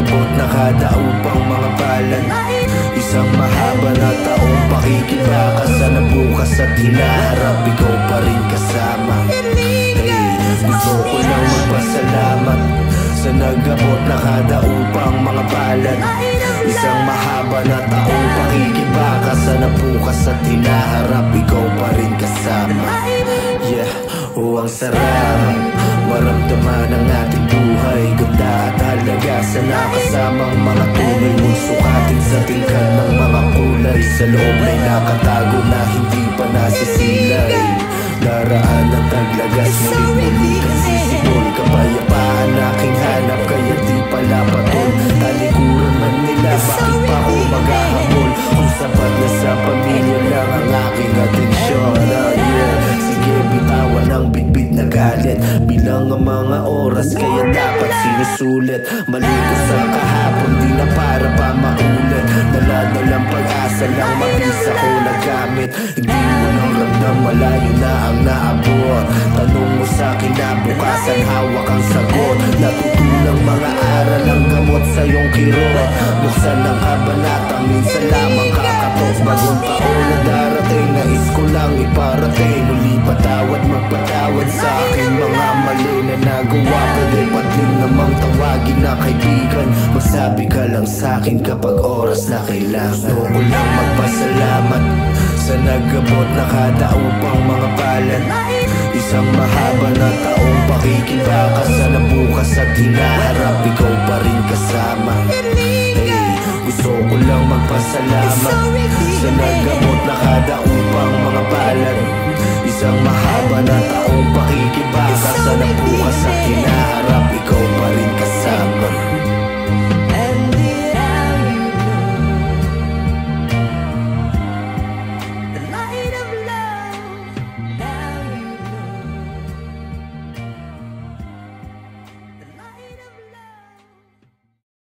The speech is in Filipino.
nagabot nakadaupang mga palad. Isang mahaba na taong pakikibaka. Sana bukas at hinaharap ikaw pa rin kasama. Hey, gusto ko lang magpasalamat sa nagabot nakadaupang mga palad. Isang mahaba na taong pakikibaka. Sana bukas at hinaharap ikaw pa rin kasama. Yeah, ang sarap maramdaman ang ating buhay. Ganda at halaga sa nakasamang mga tunay. Mong sukatin sa tingkad ng mga kulay. Sa loob ay nakatago na hindi pa nasisilay. Daraan ang taglagas, muli-muli kang sisibol. Kapayapaan aking hanap, kaya di pala patol. Talikuran man nila, bakit pa ako maghahabol? Kung sapat na sa pamilya lang ang aking atensyon. Yeah, sige bitawan ang bitbit na galit. Bilang ang mga oras, kaya dapat sinusulit. Mali ko sa kahapon, di na para pa maulit. Dala-dalang pag-asa lang, mabisa ko nagamit. Hindi mo nang ramdam, malayo na ang naabot. Tanong mo sa'kin na bukasan, hawak ang sagot. Natutulang mga aral ang gamot sa iyong kirot. Buksan ang kabanata, minsan lamang kakatok. Bagong taon na darating, nais ko lang iparating. Muli patawad, magpatawad sa aking mga mali na nagawa. Pwede pati namang tawagin na kaibigan. Magsabi ka lang sa'kin kapag oras na kailangan. Gusto ko lang magpasalamat sa nagabot nakadaupang mga palad. Isang mahaba na taong pakikibaka. Sana bukas at hinaharap ikaw pa rin kasama. Hey, gusto ko lang magpasalamat sa nagabot nakadaupang mga palad.